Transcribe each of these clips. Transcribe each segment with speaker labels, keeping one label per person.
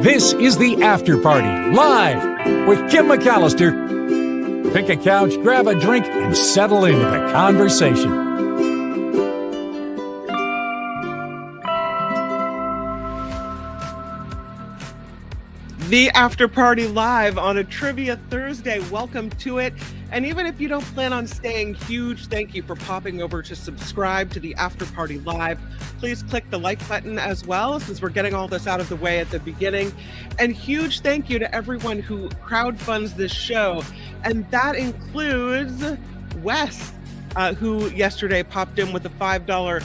Speaker 1: This is the After Party, live with Kim McAllister. Pick a couch, grab a drink, and settle into the conversation.
Speaker 2: The After Party live on a Trivia Thursday. Welcome to it. And even if you don't plan on staying, huge thank you for popping over to subscribe to the After Party live. Please click the like button as well, since we're getting all this out of the way at the beginning. And huge thank you to everyone who crowdfunds this show. And that includes Wes, who yesterday popped in with a $5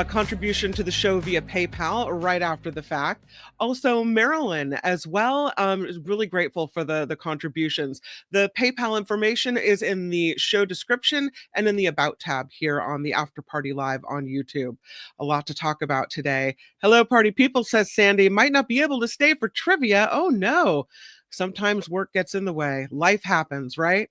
Speaker 2: contribution to the show via PayPal right after the fact. Also, Marilyn as well is really grateful for the contributions. The PayPal information is in the show description and in the About tab here on the After Party Live on YouTube. A lot to talk about today. Hello, party people, says Sandy. Might not be able to stay for trivia. Oh, no. Sometimes work gets in the way. Life happens, right?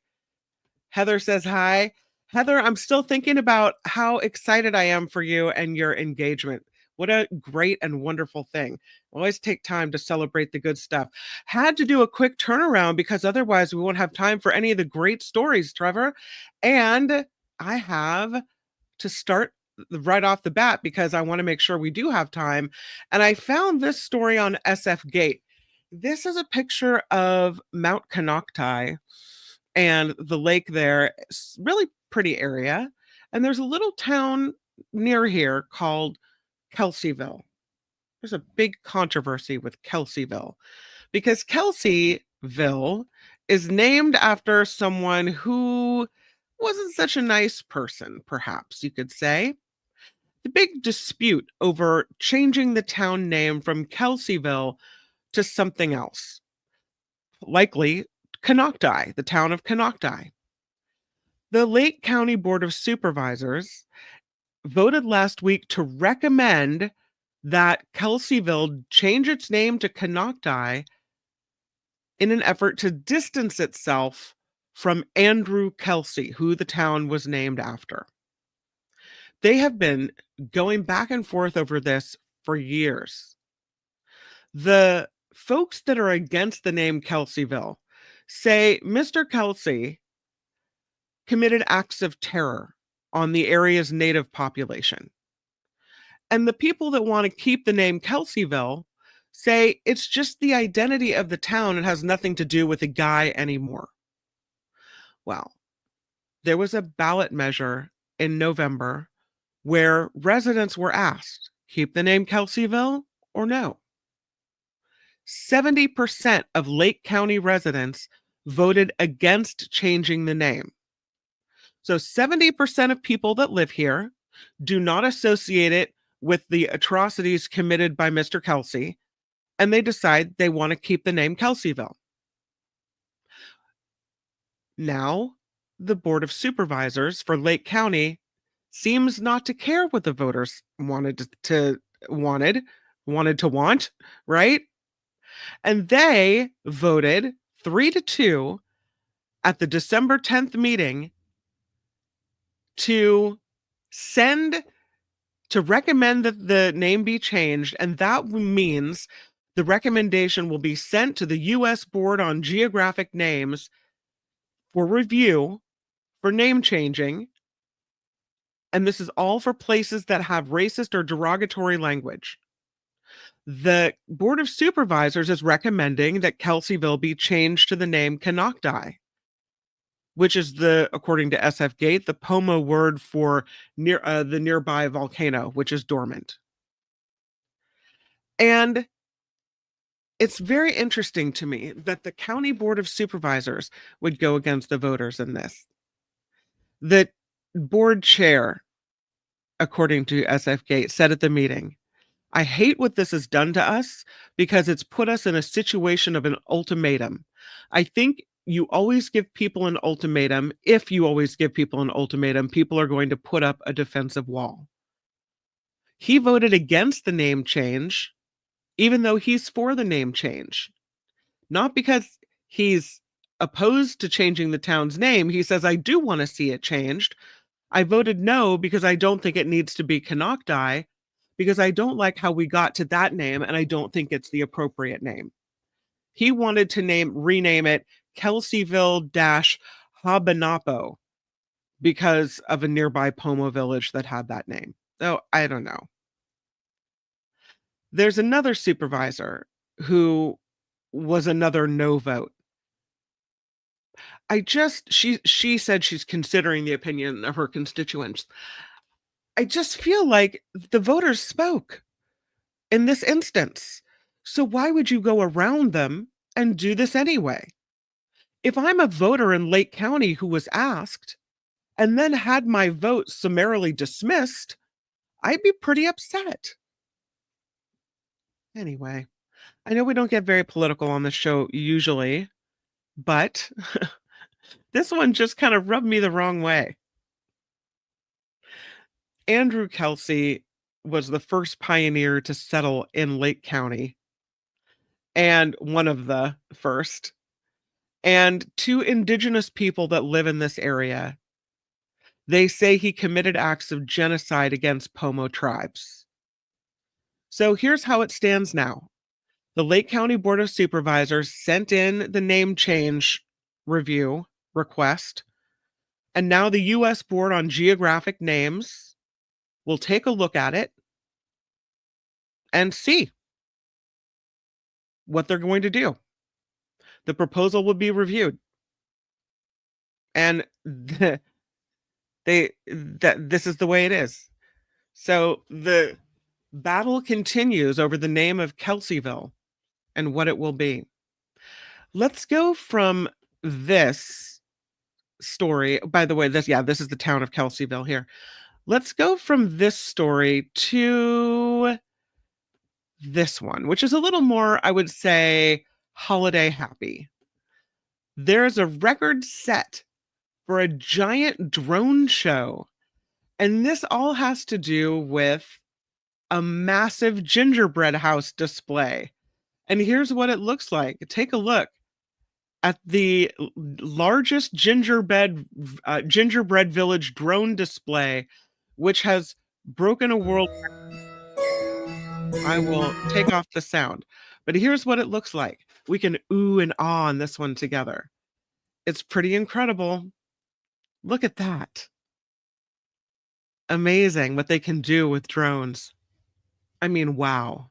Speaker 2: Heather says hi. Heather, I'm still thinking about how excited I am for you and your engagement. What a great and wonderful thing. Always take time to celebrate the good stuff. Had to do a quick turnaround because otherwise we won't have time for any of the great stories, Trevor. And I have to start right off the bat because I want to make sure we do have time. And I found this story on SF Gate. This is a picture of Mount Canocti and the lake there. It's really pretty area. And there's a little town near here called Kelseyville. There's a big controversy with Kelseyville because Kelseyville is named after someone who wasn't such a nice person, perhaps you could say. The big dispute over changing the town name from Kelseyville to something else, likely Canocti, the town of Canocti. The Lake County Board of Supervisors voted last week to recommend that Kelseyville change its name to Canocti in an effort to distance itself from Andrew Kelsey, who the town was named after. They have been going back and forth over this for years. The folks that are against the name Kelseyville say Mr. Kelsey committed acts of terror on the area's native population. And the people that want to keep the name Kelseyville say it's just the identity of the town. It has nothing to do with the guy anymore. Well, there was a ballot measure in November where residents were asked, keep the name Kelseyville or no? 70% of Lake County residents voted against changing the name. So 70% of people that live here do not associate it with the atrocities committed by Mr. Kelsey, and they decide they want to keep the name Kelseyville. Now, the Board of Supervisors for Lake County seems not to care what the voters wanted, right? And they voted 3-2 at the December 10th meeting to recommend that the name be changed, and that means the recommendation will be sent to the U.S. Board on Geographic Names for review for name changing, and this is all for places that have racist or derogatory language. The Board of Supervisors is recommending that Kelseyville be changed to the name Canocti, which is according to SF Gate, the Pomo word for the nearby volcano, which is dormant. And it's very interesting to me that the County Board of Supervisors would go against the voters in this. The board chair, according to SF Gate, said at the meeting, I hate what this has done to us because it's put us in a situation of an ultimatum. I think you always give people an ultimatum. If you always give people an ultimatum, people are going to put up a defensive wall. He voted against the name change, even though he's for the name change. Not because he's opposed to changing the town's name. He says, I do want to see it changed. I voted no because I don't think it needs to be Canocti, because I don't like how we got to that name and I don't think it's the appropriate name. He wanted to rename it Kelseyville-Habanapo because of a nearby Pomo village that had that name. So I don't know. There's another supervisor who was another no vote. She said she's considering the opinion of her constituents. I just feel like the voters spoke in this instance. So why would you go around them and do this anyway? If I'm a voter in Lake County who was asked and then had my vote summarily dismissed, I'd be pretty upset. Anyway, I know we don't get very political on the show usually, but this one just kind of rubbed me the wrong way. Andrew Kelsey was the first pioneer to settle in Lake County, and one of the first. And to indigenous people that live in this area, they say he committed acts of genocide against Pomo tribes. So here's how it stands now. The Lake County Board of Supervisors sent in the name change review request, and now the U.S. Board on Geographic Names will take a look at it and see what they're going to do. The proposal will be reviewed. And this is the way it is. So the battle continues over the name of Kelseyville and what it will be. Let's go from this story. By the way, this is the town of Kelseyville here. Let's go from this story to this one, which is a little more, I would say, holiday happy. There's a record set for a giant drone show. And this all has to do with a massive gingerbread house display. And here's what it looks like. Take a look at the largest gingerbread village drone display, which has broken a world record. I will take off the sound. But here's what it looks like. We can ooh and ah on this one together. It's pretty incredible. Look at that. Amazing what they can do with drones. I mean, wow.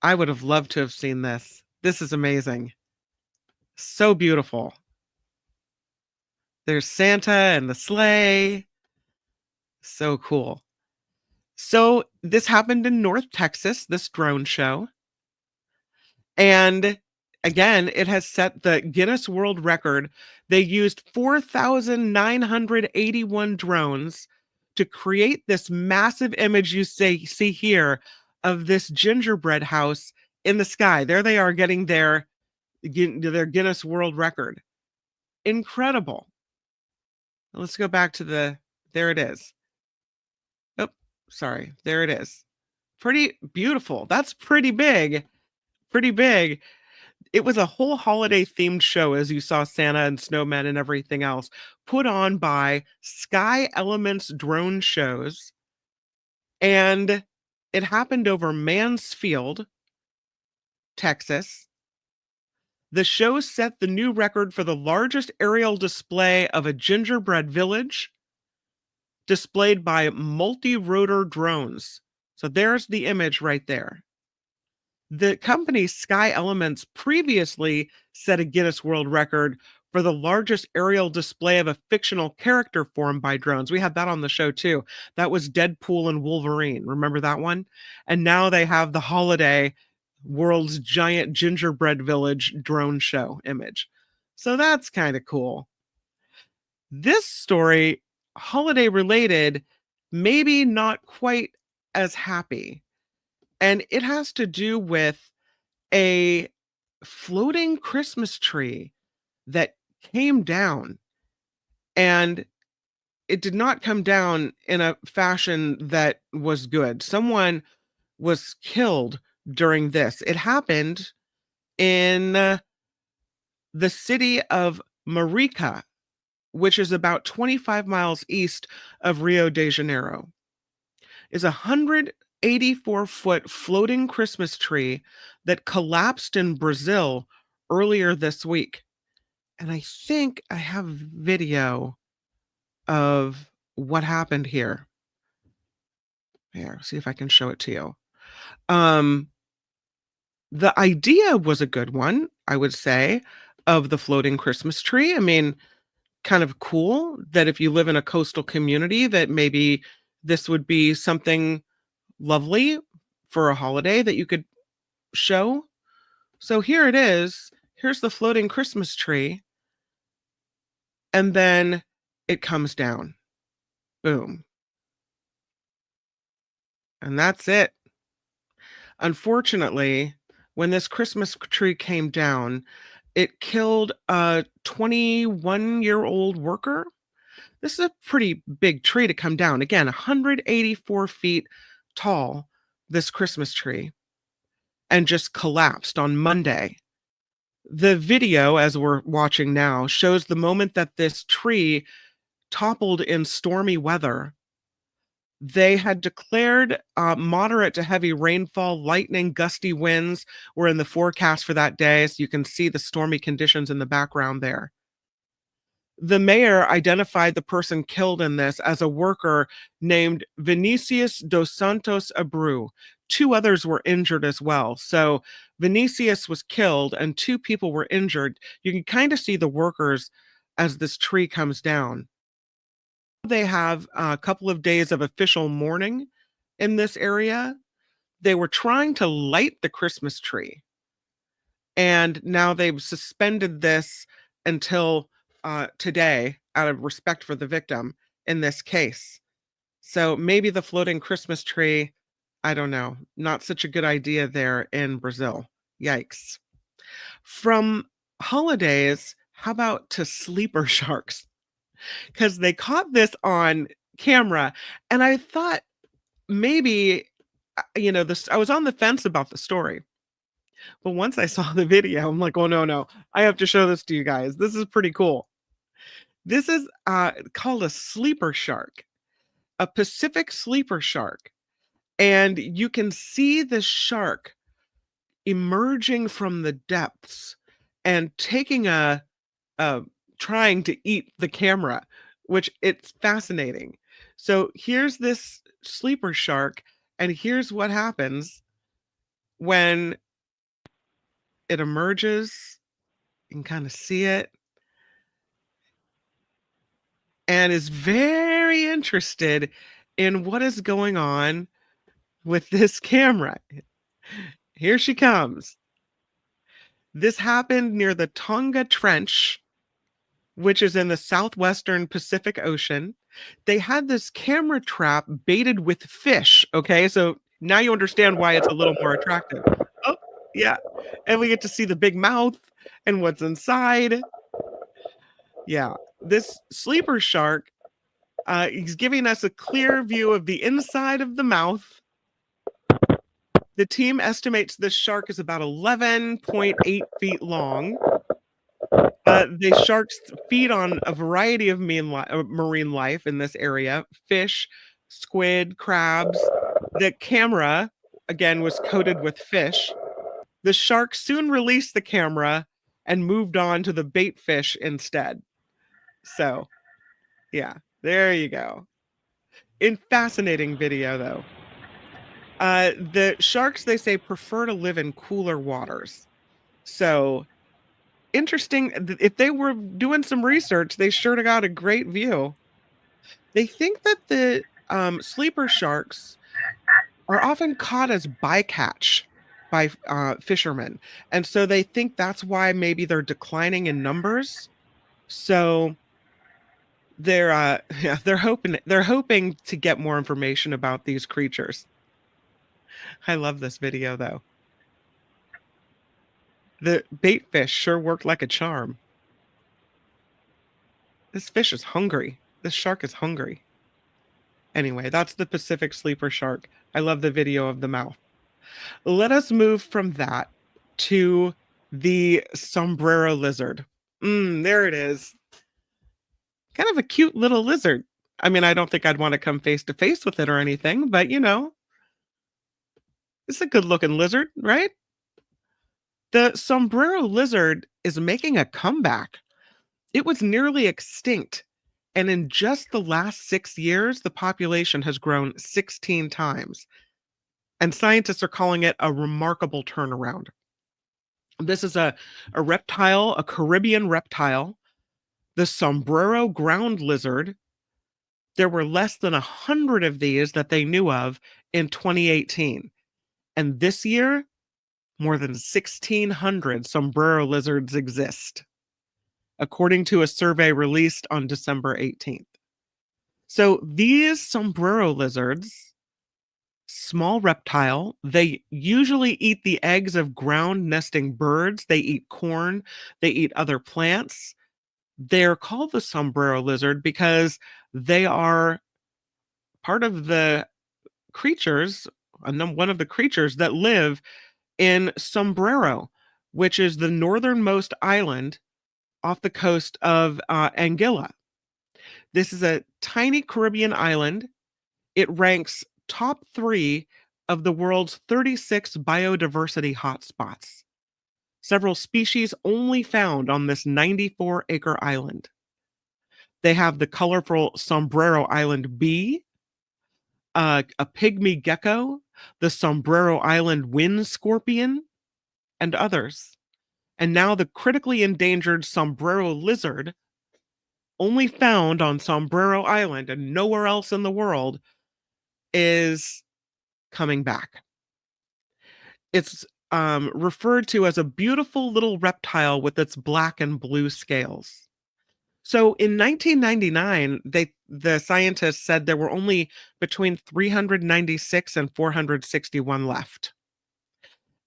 Speaker 2: I would have loved to have seen this. This is amazing. So beautiful. There's Santa and the sleigh. So cool. So this happened in North Texas, this drone show. And again, it has set the Guinness World Record. They used 4,981 drones to create this massive image you see here of this gingerbread house in the sky. There they are getting their Guinness World Record. Incredible. Let's go back to there it is. Oh, sorry. There it is. Pretty beautiful. That's pretty big. Pretty big. It was a whole holiday themed show, as you saw Santa and snowmen and everything else, put on by Sky Elements Drone Shows. And it happened over Mansfield, Texas. The show set the new record for the largest aerial display of a gingerbread village displayed by multi-rotor drones. So there's the image right there. The company Sky Elements previously set a Guinness World Record for the largest aerial display of a fictional character formed by drones. We had that on the show too. That was Deadpool and Wolverine. Remember that one? And now they have the holiday world's giant gingerbread village drone show image. So that's kind of cool. This story, holiday related, maybe not quite as happy. And it has to do with a floating Christmas tree that came down. And it did not come down in a fashion that was good. Someone was killed during this. It happened in the city of Marica, which is about 25 miles east of Rio de Janeiro, is a 184-foot floating Christmas tree that collapsed in Brazil earlier this week. And I think I have video of what happened here. Here, see if I can show it to you. The idea was a good one, I would say, of the floating Christmas tree. I mean, kind of cool that if you live in a coastal community that maybe this would be something lovely for a holiday that you could show. So here it is. Here's the floating Christmas tree. And then it comes down. Boom. And that's it. Unfortunately, when this Christmas tree came down, it killed a 21-year-old worker. This is a pretty big tree to come down. Again, 184 feet tall, this Christmas tree, and just collapsed on Monday. The video, as we're watching now, shows the moment that this tree toppled in stormy weather. They had declared moderate to heavy rainfall, lightning, gusty winds were in the forecast for that day. So you can see the stormy conditions in the background there. The mayor identified the person killed in this as a worker named Vinicius dos Santos Abreu. Two others were injured as well. So Vinicius was killed and two people were injured. You can kind of see the workers as this tree comes down. They have a couple of days of official mourning in this area. They were trying to light the Christmas tree, and now they've suspended this until today out of respect for the victim in this case. So maybe the floating Christmas tree, I don't know, not such a good idea there in Brazil. Yikes. From holidays, how about to sleeper sharks? Because they caught this on camera, and I thought maybe, this, I was on the fence about the story. But once I saw the video, I'm like, oh, no, I have to show this to you guys. This is pretty cool. This is called a sleeper shark, a Pacific sleeper shark. And you can see the shark emerging from the depths and taking trying to eat the camera, which it's fascinating. So here's this sleeper shark, and here's what happens when it emerges. You can kind of see it, and is very interested in what is going on with this camera. Here she comes. This happened near the Tonga Trench, which is in the southwestern Pacific Ocean. They had this camera trap baited with fish. Okay, so now you understand why it's a little more attractive. Oh, yeah. And we get to see the big mouth and what's inside. Yeah, this sleeper shark is giving us a clear view of the inside of the mouth. The team estimates this shark is about 11.8 feet long. The sharks feed on a variety of marine life in this area: fish, squid, crabs. The camera, again, was coated with fish. The shark soon released the camera and moved on to the bait fish instead. So, yeah, there you go. Fascinating video, though. The sharks, they say, prefer to live in cooler waters. So interesting. If they were doing some research, they sure got a great view. They think that the sleeper sharks are often caught as bycatch by fishermen, and so they think that's why maybe they're declining in numbers. So they're hoping to get more information about these creatures. I love this video, though. The bait fish sure worked like a charm. This fish is hungry. This shark is hungry. Anyway, that's the Pacific sleeper shark. I love the video of the mouth. Let us move from that to the Sombrero Lizard. There it is. Kind of a cute little lizard. I mean, I don't think I'd want to come face to face with it or anything, but it's a good looking lizard, right? The sombrero lizard is making a comeback. It was nearly extinct, and in just the last 6 years, the population has grown 16 times. And scientists are calling it a remarkable turnaround. This is a reptile, a Caribbean reptile, the sombrero ground lizard. There were less than 100 of these that they knew of in 2018. And this year, more than 1,600 sombrero lizards exist, according to a survey released on December 18th. So these sombrero lizards, small reptile, they usually eat the eggs of ground nesting birds. They eat corn, they eat other plants. They're called the sombrero lizard because they are part of the creatures, one of the creatures that live in Sombrero, which is the northernmost island off the coast of Anguilla. This is a tiny Caribbean island. It ranks top 3 of the world's 36 biodiversity hotspots. Several species only found on this 94-acre island. They have the colorful Sombrero Island bee, a pygmy gecko, the Sombrero Island wind scorpion, and others. And now the critically endangered sombrero lizard, only found on Sombrero Island and nowhere else in the world, is coming back. It's referred to as a beautiful little reptile with its black and blue scales. So in 1999, the scientists said there were only between 396 and 461 left.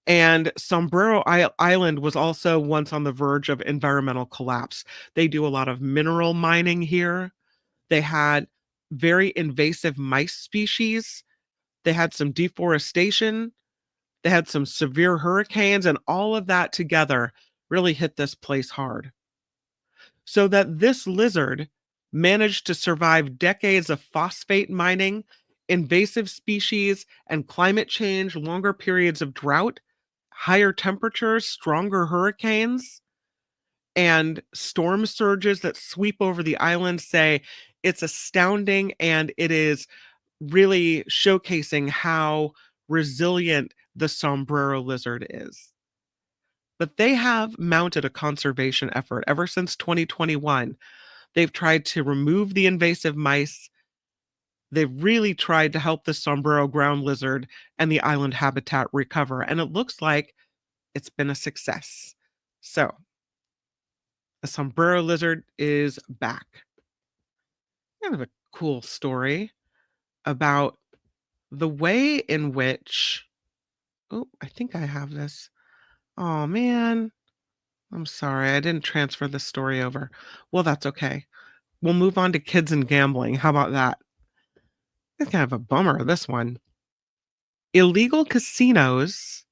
Speaker 2: And Sombrero Island was also once on the verge of environmental collapse. They do a lot of mineral mining here. They had very invasive mice species. They had some deforestation. They had some severe hurricanes, and all of that together really hit this place hard. So that this lizard managed to survive decades of phosphate mining, invasive species, and climate change, longer periods of drought, higher temperatures, stronger hurricanes, and storm surges that sweep over the island. Say it's astounding, and it is really showcasing how resilient the sombrero lizard is. But they have mounted a conservation effort ever since 2021. They've tried to remove the invasive mice. They've really tried to help the sombrero ground lizard and the island habitat recover, and it looks like it's been a success. So, the sombrero lizard is back. Kind of a cool story about the way in which, oh, I think I have this. Oh man, I'm sorry, I didn't transfer the story over. Well, that's okay. We'll move on to kids and gambling. How about that? It's kind of a bummer, this one. Illegal casinos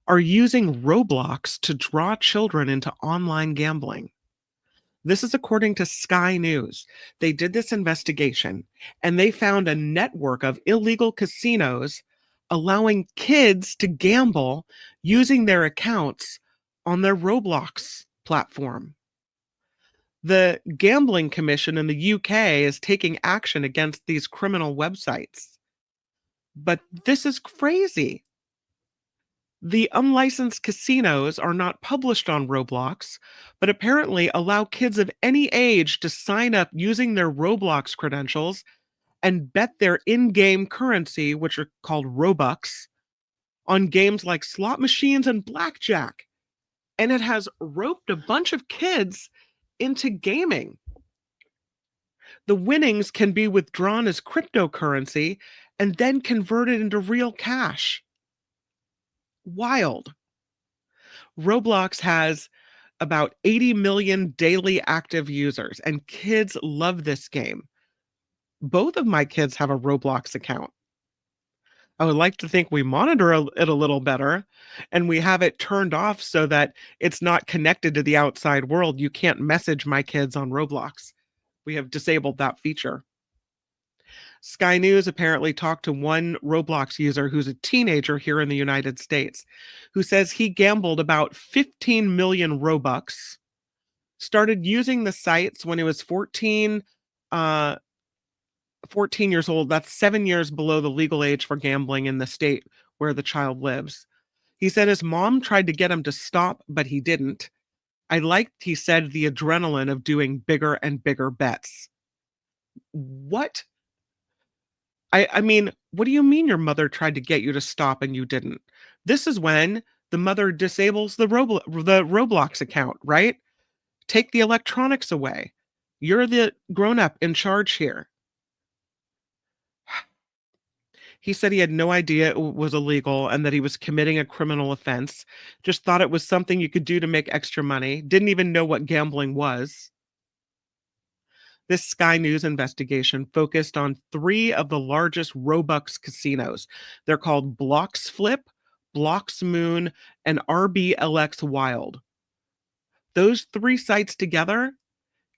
Speaker 2: are using Roblox to draw children into online gambling. This is according to Sky News. They did this investigation and they found a network of illegal casinos allowing kids to gamble using their accounts on their Roblox platform. The Gambling Commission in the UK is taking action against these criminal websites. But this is crazy. The unlicensed casinos are not published on Roblox, but apparently allow kids of any age to sign up using their Roblox credentials and bet their in-game currency, which are called Robux, on games like slot machines and blackjack. And it has roped a bunch of kids into gaming. The winnings can be withdrawn as cryptocurrency and then converted into real cash. Wild. Roblox has about 80 million daily active users, and kids love this game. Both of my kids have a Roblox account. I would like to think we monitor it a little better and we have it turned off so that it's not connected to the outside world. You can't message my kids on Roblox. We have disabled that feature. Sky News apparently talked to one Roblox user who's a teenager here in the United States who says he gambled about 15 million Robux, started using the sites when he was uh, 14 years old. That's 7 years below the legal age for gambling in the state where the child lives. He said his mom tried to get him to stop, but he didn't. I liked, he said, the adrenaline of doing bigger and bigger bets. What? I mean, what do you mean your mother tried to get you to stop and you didn't? This is when the mother disables the Roblox account, right? Take the electronics away. You're the grown-up in charge here. He said he had no idea it was illegal and that he was committing a criminal offense. Just thought it was something you could do to make extra money. Didn't even know what gambling was. This Sky News investigation focused on three of the largest Robux casinos. They're called Blocks Flip, Blocks Moon, and RBLX Wild. Those three sites together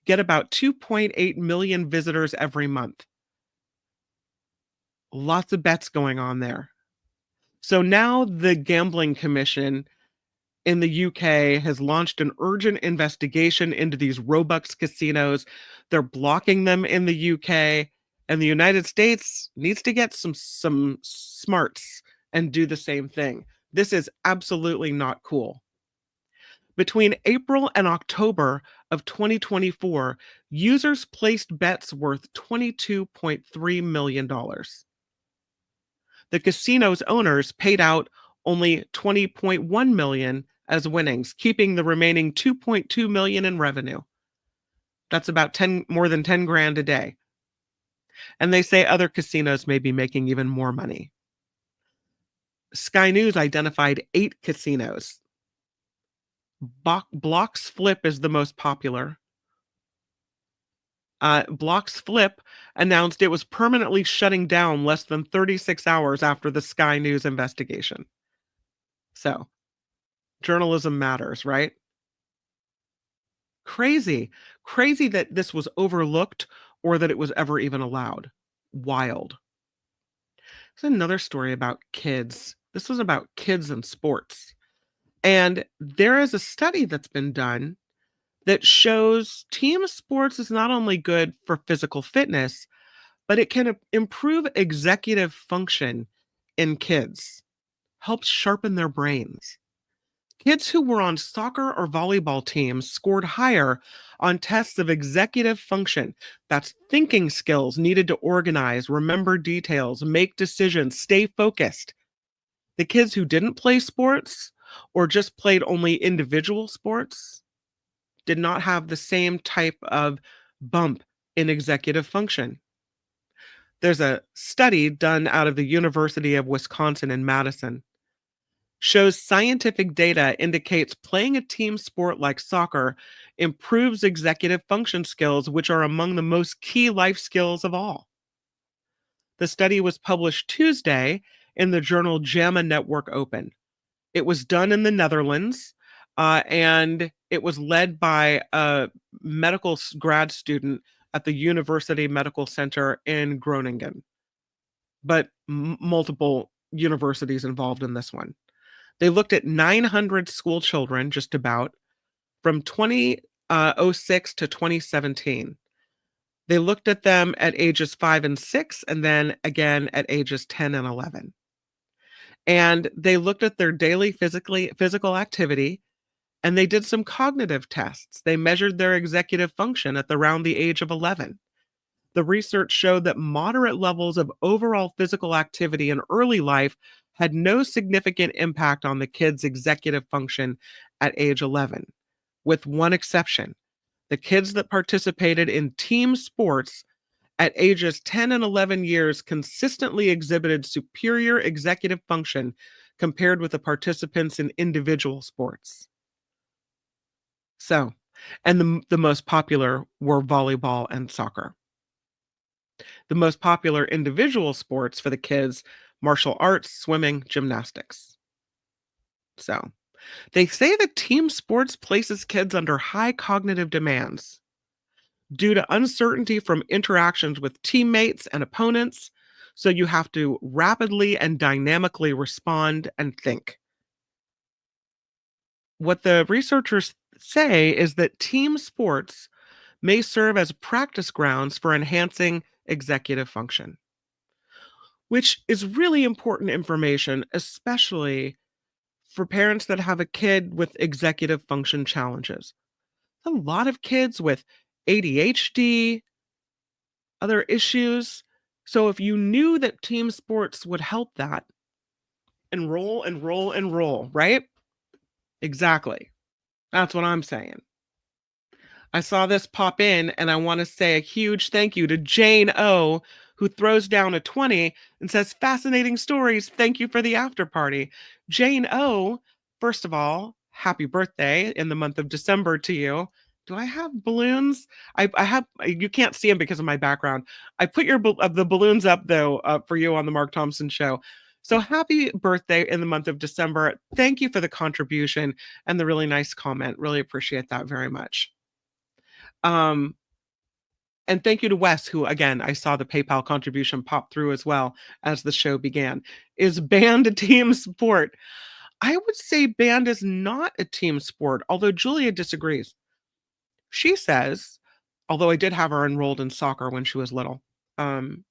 Speaker 2: get about 2.8 million visitors every month. Lots of bets going on there. So now the Gambling Commission in the UK has launched an urgent investigation into these Robux casinos. They're blocking them in the UK, and the United States needs to get some smarts and do the same thing. This is absolutely not cool. Between April and October of 2024, users placed bets worth $22.3 million. The casino's owners paid out only 20.1 million as winnings, keeping the remaining 2.2 million in revenue. That's about more than 10 grand a day. And they say other casinos may be making even more money. Sky News identified 8 casinos. Blocks Flip is the most popular. Blocks Flip announced it was permanently shutting down less than 36 hours after the Sky News investigation. So, journalism matters, right? Crazy that this was overlooked or that it was ever even allowed. Wild. There's another story about kids. This was about kids and sports. And there is a study that's been done that shows team sports is not only good for physical fitness, but it can improve executive function in kids, helps sharpen their brains. Kids who were on soccer or volleyball teams scored higher on tests of executive function. That's thinking skills needed to organize, remember details, make decisions, stay focused. The kids who didn't play sports or just played only individual sports did not have the same type of bump in executive function. There's a study done out of the University of Wisconsin in Madison. Shows scientific data indicates playing a team sport like soccer improves executive function skills, which are among the most key life skills of all. The study was published Tuesday in the journal JAMA Network Open. It was done in the Netherlands, and it was led by a medical grad student at the University Medical Center in Groningen, but multiple universities involved in this one. They looked at 900 school children, just about, from 2006 to 2017. They looked at them at ages 5 and 6, and then again at ages 10 and 11. And they looked at their daily physical activity, and they did some cognitive tests. They measured their executive function at around the age of 11. The research showed that moderate levels of overall physical activity in early life had no significant impact on the kids' executive function at age 11, with one exception. The kids that participated in team sports at ages 10 and 11 years consistently exhibited superior executive function compared with the participants in individual sports. So, and the most popular were volleyball and soccer. The most popular individual sports for the kids, martial arts, swimming, gymnastics. So, they say that team sports places kids under high cognitive demands. due to uncertainty from interactions with teammates and opponents. So you have to rapidly and dynamically respond and think. What the researchers say is that team sports may serve as practice grounds for enhancing executive function, which is really important information, especially for parents that have a kid with executive function challenges. A lot of kids with ADHD, other issues. So if you knew that team sports would help that, enroll, enroll, enroll, right? Exactly. That's what I'm saying. I saw this pop in, and I want to say a huge thank you to Jane O, who throws down a 20 and says, "Fascinating stories. Thank you for the after party." Jane O, first of all, happy birthday in the month of December to you. Do I have balloons? I have, you can't see them because of my background. I put the balloons up though for you on the Mark Thompson show. So happy birthday in the month of December. Thank you for the contribution and the really nice comment. Really appreciate that very much. Um, and thank you to Wes, who again, I saw the PayPal contribution pop through as well as the show began. Is band a team sport? I would say band is not a team sport, although Julia disagrees. She says, although I did have her enrolled in soccer when she was little, um,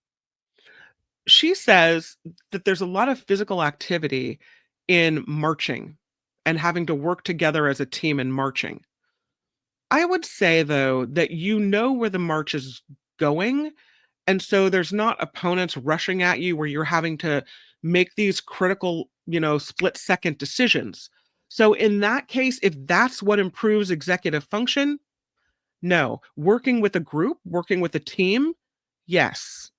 Speaker 2: she says that there's a lot of physical activity in marching and having to work together as a team in marching. I would say, though, that you know where the march is going, and so there's not opponents rushing at you where you're having to make these critical, split-second decisions. So in that case, if that's what improves executive function, no. Working with a group, working with a team, yes.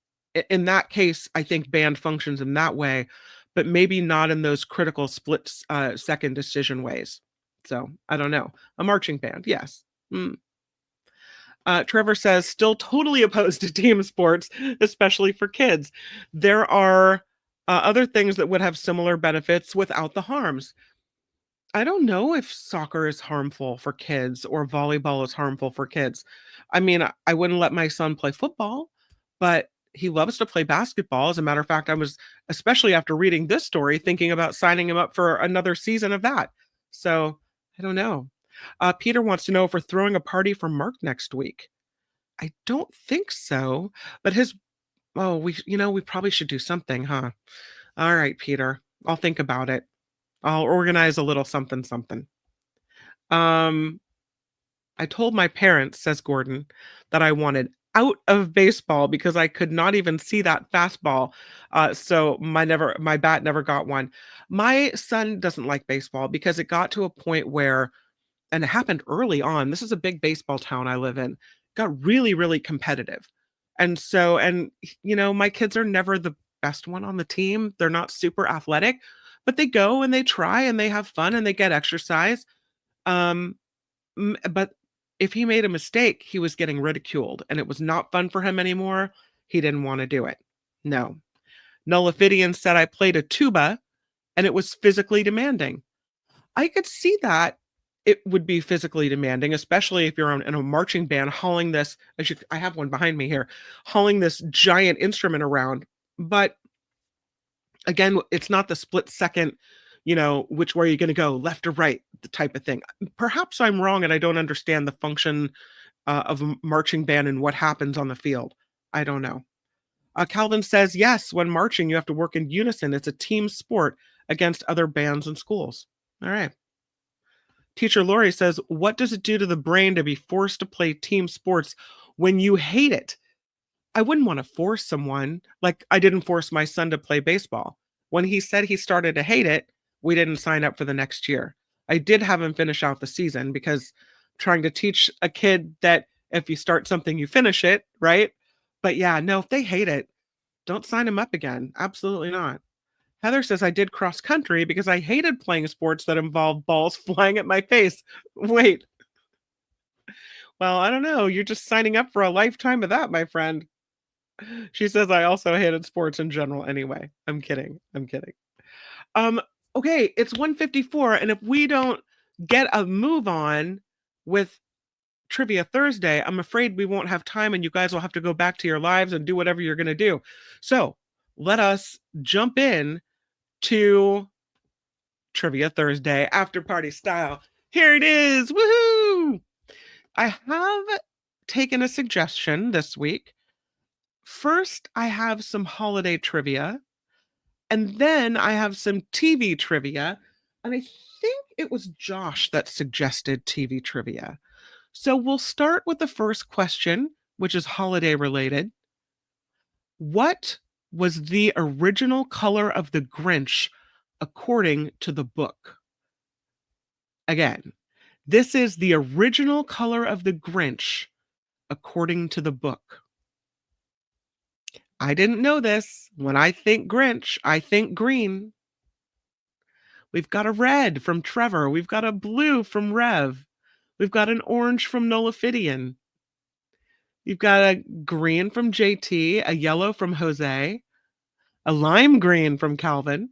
Speaker 2: In that case, I think band functions in that way, but maybe not in those critical second decision ways. So I don't know. A marching band, yes. Mm. Trevor says, still totally opposed to team sports, especially for kids. There are other things that would have similar benefits without the harms. I don't know if soccer is harmful for kids or volleyball is harmful for kids. I mean, I wouldn't let my son play football, but he loves to play basketball. As a matter of fact, I was, especially after reading this story, thinking about signing him up for another season of that. So I don't know. Peter wants to know if we're throwing a party for Mark next week. I don't think so, but we probably should do something, huh? All right, Peter, I'll think about it. I'll organize a little something, something. I told my parents, says Gordon, that I wanted out of baseball because I could not even see that fastball. So my bat never got one. My son doesn't like baseball because it got to a point where, and it happened early on. This is a big baseball town I live in. Got really, really competitive. My kids are never the best one on the team. They're not super athletic, but they go and they try and they have fun and they get exercise. Um, but if he made a mistake, he was getting ridiculed and it was not fun for him anymore. He didn't want to do it. No. Nullifidian said I played a tuba and it was physically demanding. I could see that it would be physically demanding, especially if you're in a marching band hauling this. I have one behind me here, hauling this giant instrument around. But again, it's not the split second, which way you're going to go, left or right, the type of thing. Perhaps I'm wrong and I don't understand the function of a marching band and what happens on the field. I don't know. Calvin says, yes, when marching, you have to work in unison. It's a team sport against other bands and schools. All right. Teacher Lori says, what does it do to the brain to be forced to play team sports when you hate it? I wouldn't want to force someone. Like I didn't force my son to play baseball. When he said he started to hate it, we didn't sign up for the next year. I did have him finish out the season because trying to teach a kid that if you start something, you finish it, right? But yeah, no, if they hate it, don't sign them up again. Absolutely not. Heather says I did cross country because I hated playing sports that involved balls flying at my face. Wait. Well, I don't know. You're just signing up for a lifetime of that, my friend. She says I also hated sports in general anyway. I'm kidding. Okay, it's 1:54, and if we don't get a move on with Trivia Thursday, I'm afraid we won't have time and you guys will have to go back to your lives and do whatever you're going to do. So let us jump in to Trivia Thursday after party style. Here it is. Woohoo! I have taken a suggestion this week. First, I have some holiday trivia, and then I have some TV trivia. And I think it was Josh that suggested TV trivia. So we'll start with the first question, which is holiday related. What was the original color of the Grinch according to the book? Again, this is the original color of the Grinch according to the book. I didn't know this. When I think Grinch, I think green. We've got a red from Trevor. We've got a blue from Rev. We've got an orange from Nolophidian. You've got a green from JT, a yellow from Jose, a lime green from Calvin,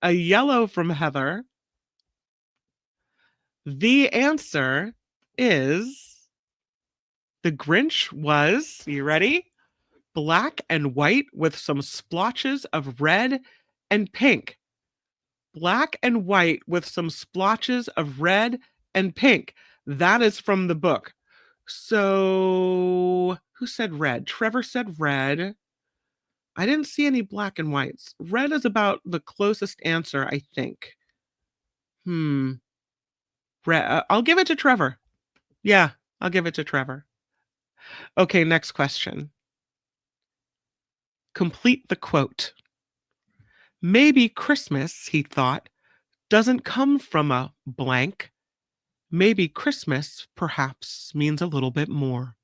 Speaker 2: a yellow from Heather. The answer is the Grinch was, you ready? Black and white with some splotches of red and pink. Black and white with some splotches of red and pink. That is from the book. So, who said red? Trevor said red. I didn't see any black and whites. Red is about the closest answer, I think. Red. I'll give it to Trevor. Yeah, I'll give it to Trevor. Okay, next question. Complete the quote. Maybe Christmas, he thought, doesn't come from a blank. Maybe Christmas, perhaps, means a little bit more.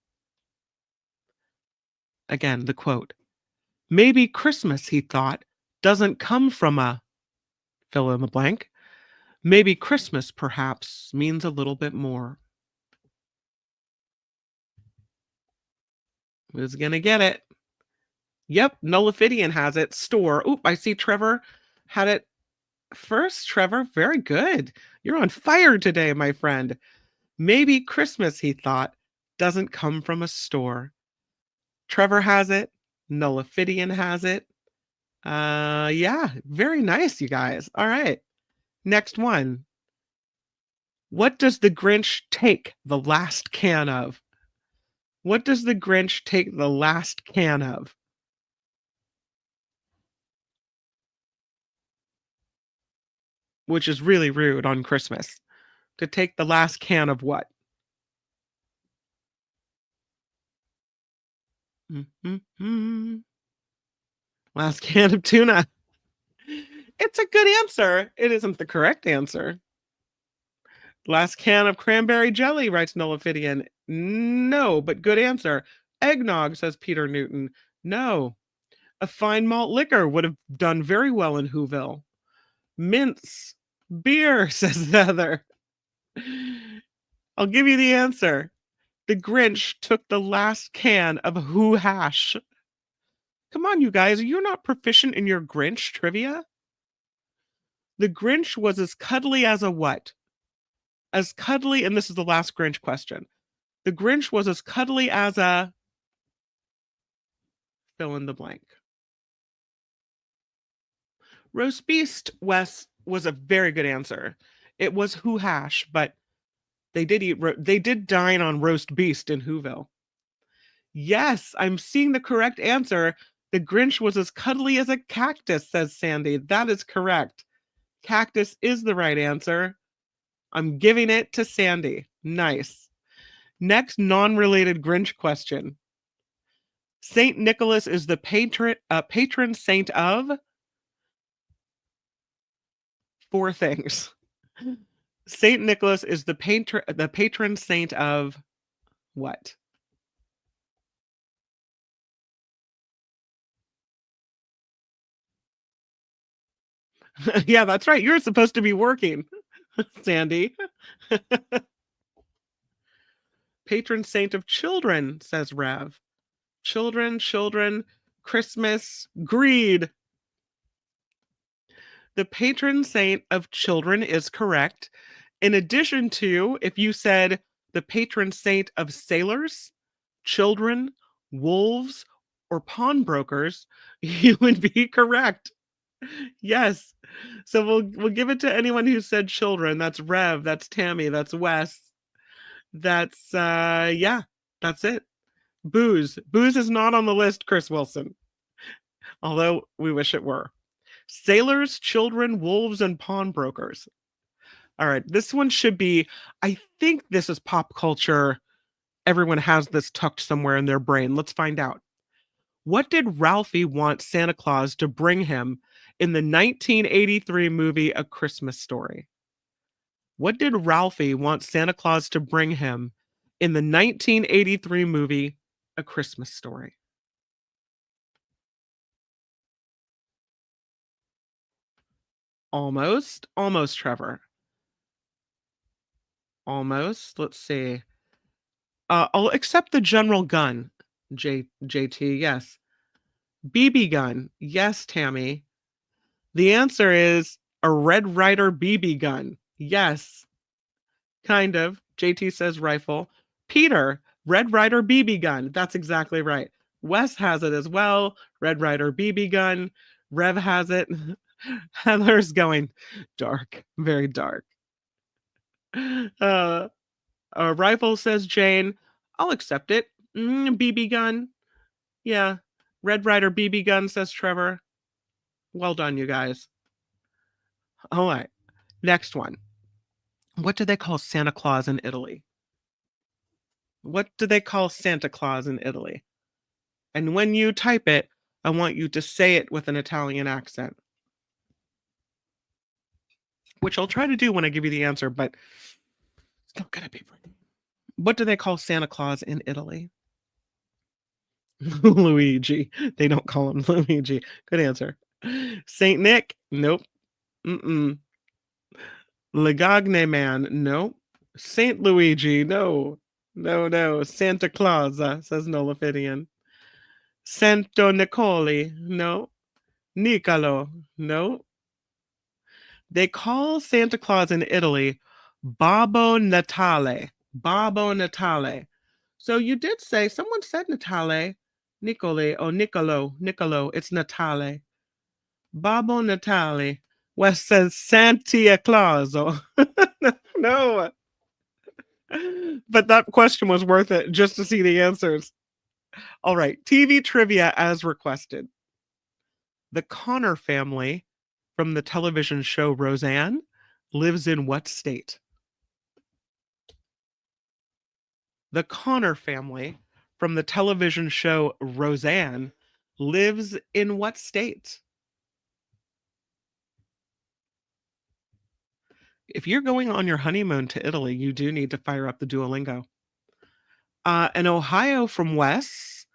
Speaker 2: Again, the quote. Maybe Christmas, he thought, doesn't come from a fill in the blank. Maybe Christmas, perhaps, means a little bit more. Who's going to get it? Yep, Nullifidian has it. Store. Oop, I see Trevor had it first. Trevor, very good. You're on fire today, my friend. Maybe Christmas, he thought, doesn't come from a store. Trevor has it. Nullifidian has it. Yeah, very nice, you guys. All right. Next one. What does the Grinch take the last can of? What does the Grinch take the last can of? Which is really rude on Christmas. To take the last can of what? Last can of tuna. It's a good answer. It isn't the correct answer. Last can of cranberry jelly, writes Nullifidian. No, but good answer. Eggnog, says Peter Newton. No. A fine malt liquor would have done very well in Whoville. Mince. Beer, says Heather. I'll give you the answer. The Grinch took the last can of Who Hash. Come on, you guys. You're not proficient in your Grinch trivia? The Grinch was as cuddly as a what? As cuddly, and this is the last Grinch question. The Grinch was as cuddly as a fill in the blank. Roast beast, Wes, was a very good answer. It was Who Hash, but they did dine on roast beast in Whoville. Yes, I'm seeing the correct answer. The Grinch was as cuddly as a cactus, says Sandy. That is correct. Cactus is the right answer. I'm giving it to Sandy. Nice. Next non-related Grinch question. Saint Nicholas is the patron saint of four things. Saint Nicholas is the patron saint of what? Yeah, that's right. You're supposed to be working, Sandy. Patron saint of children, says Rev. Children, Christmas, greed. The patron saint of children is correct. In addition to, if you said the patron saint of sailors, children, wolves, or pawnbrokers, you would be correct. Yes. So we'll give it to anyone who said children. That's Rev, that's Tammy, that's Wes. That's yeah, that's it. Booze. Booze is not on the list, Chris Wilson. Although we wish it were. Sailors, children, wolves, and pawnbrokers. All right, this one should be, I think this is pop culture. Everyone has this tucked somewhere in their brain. Let's find out. What did Ralphie want Santa Claus to bring him in the 1983 movie A Christmas Story? What did Ralphie want Santa Claus to bring him in the 1983 movie A Christmas Story? Almost, Trevor. Almost. Let's see. I'll accept the general gun. JT, yes. BB gun. Yes, Tammy. The answer is a Red Ryder BB gun. Yes. Kind of. JT says rifle. Peter, Red Ryder BB gun. That's exactly right. Wes has it as well. Red Ryder BB gun. Rev has it. Heather's going dark. Very dark. Rifle, says Jane. I'll accept it. BB gun. Yeah. Red Ryder BB gun, says Trevor. Well done, you guys. All right. Next one. What do they call Santa Claus in Italy? What do they call Santa Claus in Italy? And when you type it, I want you to say it with an Italian accent. Which I'll try to do when I give you the answer, but it's not going to be pretty. What do they call Santa Claus in Italy? Luigi. They don't call him Luigi. Good answer. Saint Nick? Nope. Legagne Man? Nope. Saint Luigi? No. No. Santa Claus, says Nolafidian. Santo Nicoli? No. Nicolo? No. They call Santa Claus in Italy Babbo Natale. Babbo Natale. So you did say, someone said Natale. Nicole or Nicolo. It's Natale. Babbo Natale. Wes says Santa Claus. No. But that question was worth it just to see the answers. All right. TV trivia as requested. The Connor family from the television show Roseanne lives in what state? The Connor family from the television show Roseanne lives in what state? If you're going on your honeymoon to Italy, you do need to fire up the Duolingo. An Ohio from Wes,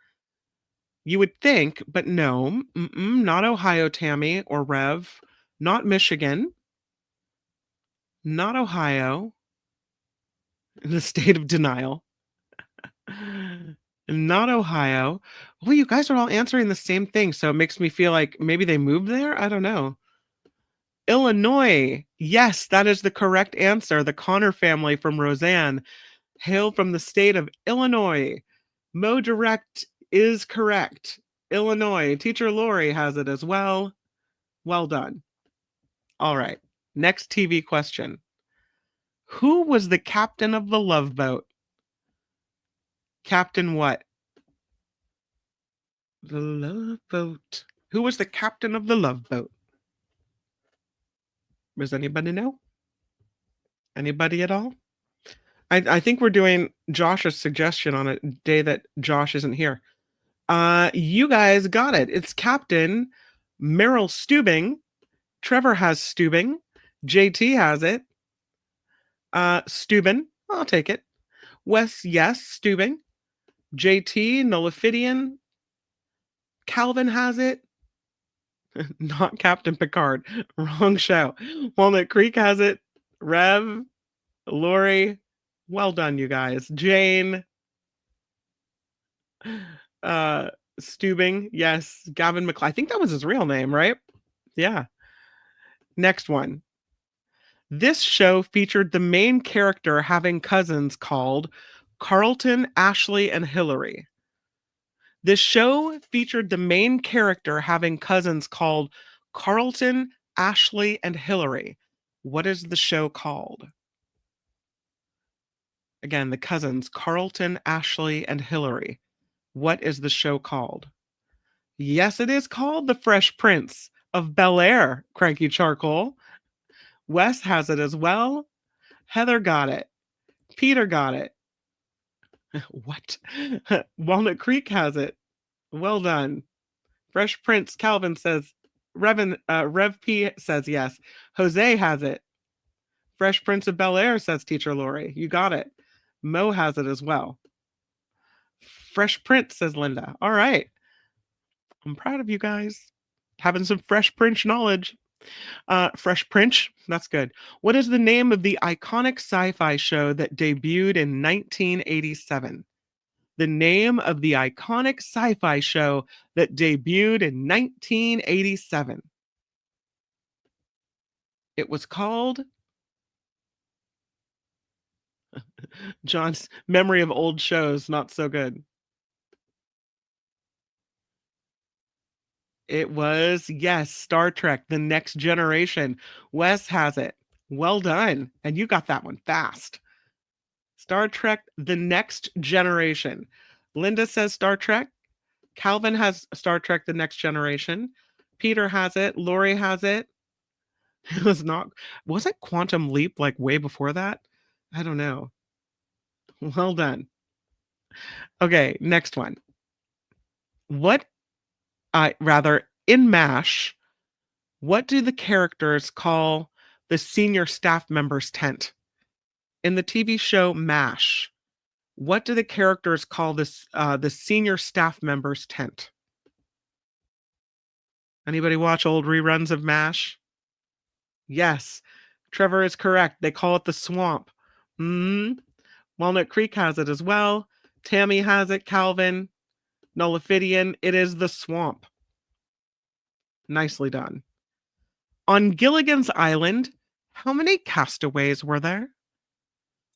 Speaker 2: you would think, but no, not Ohio, Tammy or Rev, not Michigan, not Ohio, in the state of denial. Not Ohio. Well, you guys are all answering the same thing, so it makes me feel like maybe they moved there. I don't know. Illinois. Yes, that is the correct answer. The Connor family from Roseanne hail from the state of Illinois. Mo Direct is correct. Illinois. Teacher Lori has it as well. Well done. All right. Next TV question. Who was the captain of the Love Boat? Captain what? The Love Boat. Who was the captain of the Love Boat? Does anybody know? Anybody at all? I think we're doing Josh's suggestion on a day that Josh isn't here. You guys got it. It's Captain Meryl Steubing. Trevor has Steubing. JT has it. Steubing. I'll take it. Wes, yes, Steubing. JT, Nolafidian. Calvin has it. Not Captain Picard. Wrong show. Walnut Creek has it. Rev, Lori. Well done, you guys. Jane. Steubing. Yes. Gavin McLeod. I think that was his real name, right? Yeah. Next one. This show featured the main character having cousins called Carlton, Ashley, and Hillary. This show featured the main character having cousins called Carlton, Ashley, and Hillary. What is the show called? Again, the cousins Carlton, Ashley, and Hillary. What is the show called? Yes, it is called The Fresh Prince of Bel-Air, Cranky Charcoal. Wes has it as well. Heather got it. Peter got it. What? Walnut Creek has it. Well done. Fresh Prince, Calvin says, Rev P says yes. Jose has it. Fresh Prince of Bel-Air says Teacher Lori. You got it. Mo has it as well. Fresh Prince says Linda. All right. I'm proud of you guys. Having some Fresh Prince knowledge. Fresh Prince, that's good. What is the name of the iconic sci-fi show that debuted in 1987? The name of the iconic sci-fi show that debuted in 1987. It was called John's memory of old shows, not so good. It was, yes, Star Trek, The Next Generation. Wes has it. Well done. And you got that one fast. Star Trek, The Next Generation. Linda says Star Trek. Calvin has Star Trek, The Next Generation. Peter has it. Lori has it. It was it Quantum Leap like way before that? I don't know. Well done. Okay, next one. What, in MASH, what do the characters call the senior staff members' tent? In the TV show MASH, what do the characters call the senior staff members' tent? Anybody watch old reruns of MASH? Yes, Trevor is correct. They call it the swamp. Walnut Creek has it as well. Tammy has it. Calvin. Nullifidian. It is the swamp. Nicely done. On Gilligan's Island, how many castaways were there?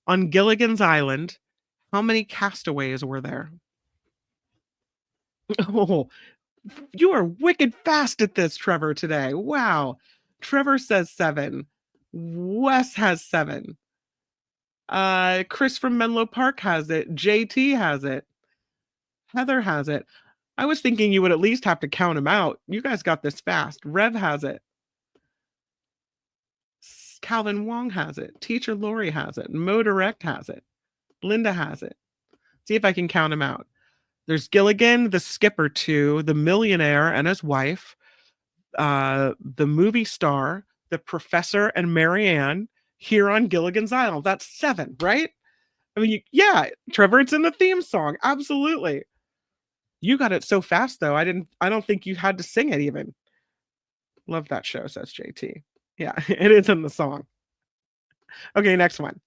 Speaker 2: On Gilligan's Island, how many castaways were there? Oh, you are wicked fast at this, Trevor, today. Wow. Trevor says 7. Wes has 7. Chris from Menlo Park has it. JT has it. Heather has it. I was thinking you would at least have to count them out. You guys got this fast. Rev has it. Calvin Wong has it. Teacher Lori has it. Mo Direct has it. Linda has it. See if I can count them out. There's Gilligan, the skipper 2, the millionaire and his wife, the movie star, the professor, and Marianne here on Gilligan's Island. That's 7, right? I mean, yeah, Trevor, it's in the theme song. Absolutely. You got it so fast, though. I don't think you had to sing it even. Love that show, says JT. Yeah, it is in the song. Okay, next one.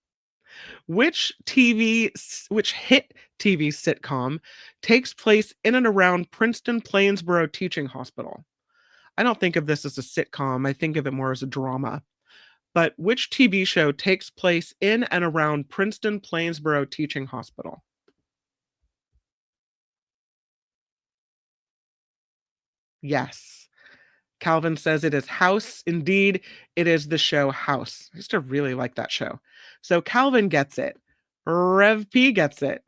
Speaker 2: Which hit TV sitcom takes place in and around Princeton Plainsboro Teaching Hospital? I don't think of this as a sitcom. I think of it more as a drama. But which TV show takes place in and around Princeton Plainsboro Teaching Hospital? Yes. Calvin says it is House. Indeed, it is the show House. I used to really like that show. So Calvin gets it. Rev P gets it.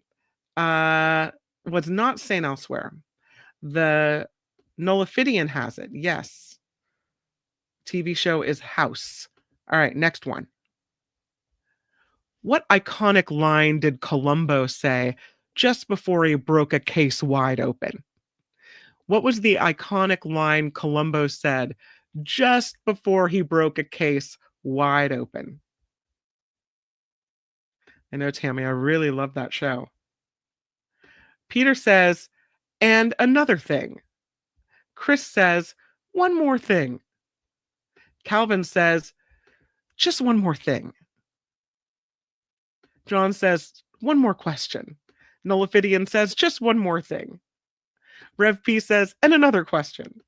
Speaker 2: Was not St. Elsewhere. The Nullifidian has it. Yes. TV show is House. All right, next one. What iconic line did Columbo say just before he broke a case wide open? What was the iconic line Columbo said just before he broke a case wide open? I know, Tammy, I really love that show. Peter says, and another thing. Chris says, one more thing. Calvin says, just one more thing. John says, one more question. Nullifidian says, just one more thing. Rev P says, and another question.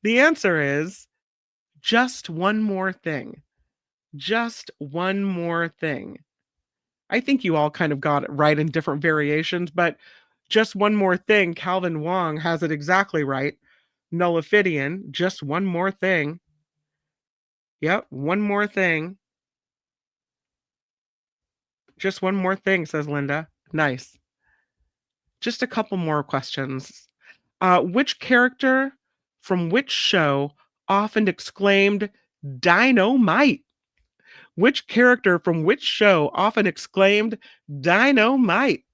Speaker 2: The answer is just one more thing. Just one more thing. I think you all kind of got it right in different variations, but just one more thing. Calvin Wong has it exactly right. Nulliphidian, just one more thing. Yep, one more thing. Just one more thing, says Linda. Nice. Just a couple more questions. Which character from which show often exclaimed dynamite? Which character from which show often exclaimed dynamite?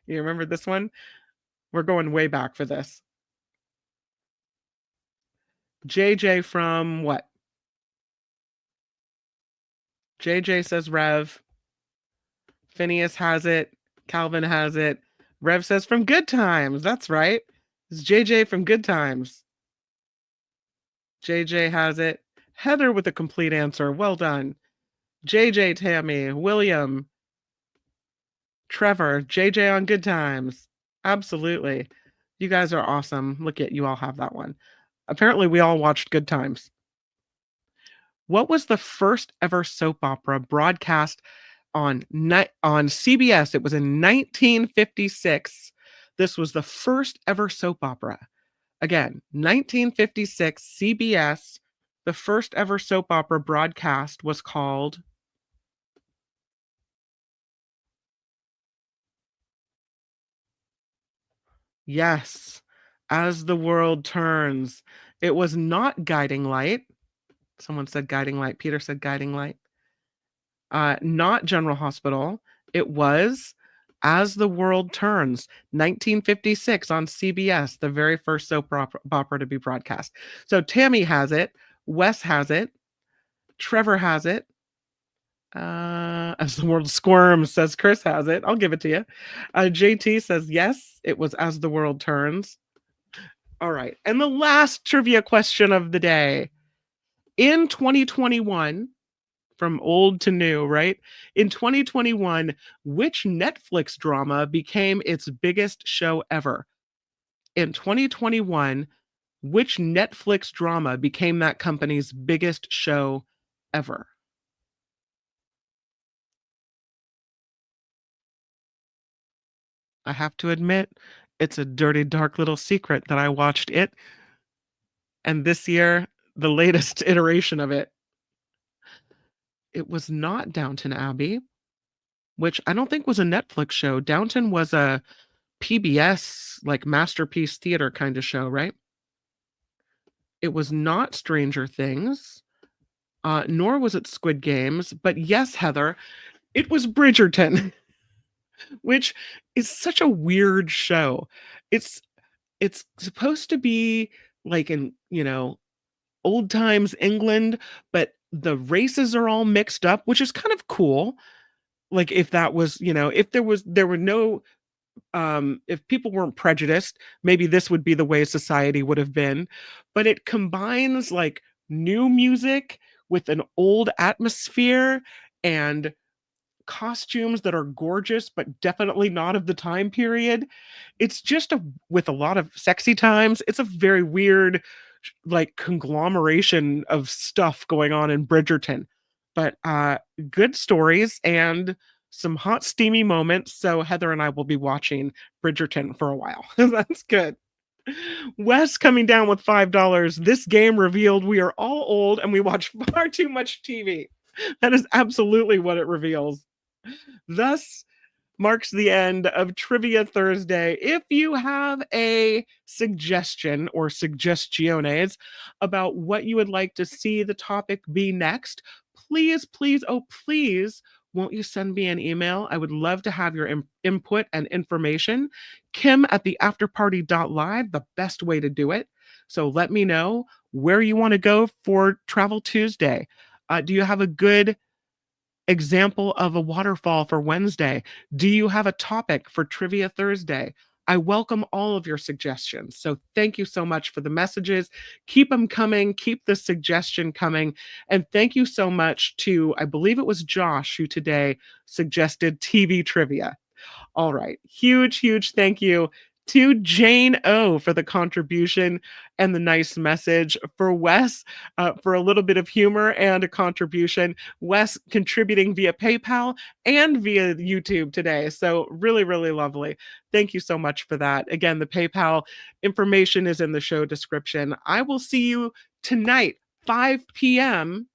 Speaker 2: You remember this one? We're going way back for this. JJ from what? JJ says Rev. Phineas has it. Calvin has it. Rev says from Good Times. That's right. It's JJ from Good Times. JJ has it. Heather with a complete answer. Well done. JJ, Tammy, William, Trevor, JJ on Good Times. Absolutely. You guys are awesome. Look at you all have that one. Apparently, we all watched Good Times. What was the first ever soap opera broadcast on CBS? It was in 1956. This was the first ever soap opera. Again, 1956, CBS. The first ever soap opera broadcast was called... Yes, As the World Turns. It was not Guiding Light. Someone said Guiding Light. Peter said Guiding Light. Not General Hospital. It was As the World Turns, 1956 on CBS, the very first soap opera to be broadcast. So Tammy has it. Wes has it. Trevor has it. As the World Squirms, says Chris has it. I'll give it to you. JT says yes, it was As the World Turns. All right. And the last trivia question of the day. In 2021, from old to new, right? In 2021, which Netflix drama became its biggest show ever? In 2021, which Netflix drama became that company's biggest show ever? I have to admit, it's a dirty, dark little secret that I watched it. And this year, the latest iteration of it. It was not Downton Abbey, which I don't think was a Netflix show. Downton was a PBS, like Masterpiece Theater kind of show, right? It was not Stranger Things, nor was it Squid Games. But yes, Heather, it was Bridgerton, which is such a weird show. It's supposed to be like in, old times England, but the races are all mixed up, which is kind of cool. Like if that was, if there were no if people weren't prejudiced, maybe this would be the way society would have been. But it combines like new music with an old atmosphere and costumes that are gorgeous, but definitely not of the time period. It's just with a lot of sexy times. It's a very weird, like conglomeration of stuff going on in Bridgerton, but good stories and some hot steamy moments. So Heather and I will be watching Bridgerton for a while. That's good. Wes coming down with $5. This game revealed we are all old and we watch far too much TV. That is absolutely what it reveals. Thus marks the end of Trivia Thursday. If you have a suggestion or suggestiones about what you would like to see the topic be next, please, oh, please, won't you send me an email? I would love to have your input and information. Kim at theafterparty.live, the best way to do it. So let me know where you want to go for Travel Tuesday. Do you have a good example of a waterfall for Wednesday? Do you have a topic for Trivia Thursday? I welcome all of your suggestions. So thank you so much for the messages. Keep them coming. Keep the suggestion coming. And thank you so much to, I believe it was Josh who today suggested TV trivia. All right. Huge, huge thank you To Jane O for the contribution and the nice message. For Wes, for a little bit of humor and a contribution. Wes contributing via PayPal and via YouTube today. So, really, really lovely. Thank you so much for that. Again, the PayPal information is in the show description. I will see you tonight, 5 p.m.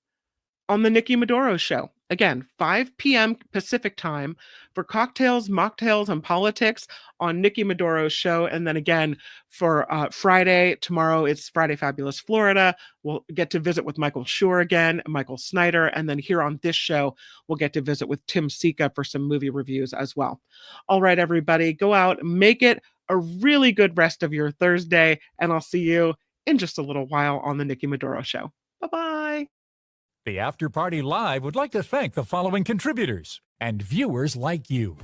Speaker 2: on the Nikki Maduro Show. Again, 5 p.m. Pacific time for cocktails, mocktails, and politics on Nikki Maduro's show. And then again, for Friday, tomorrow, it's Friday Fabulous Florida. We'll get to visit with Michael Schur again, Michael Snyder. And then here on this show, we'll get to visit with Tim Sika for some movie reviews as well. All right, everybody, go out, make it a really good rest of your Thursday. And I'll see you in just a little while on the Nikki Maduro Show. Bye-bye.
Speaker 1: The After Party Live would like to thank the following contributors and viewers like you.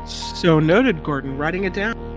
Speaker 2: So noted, Gordon, writing it down.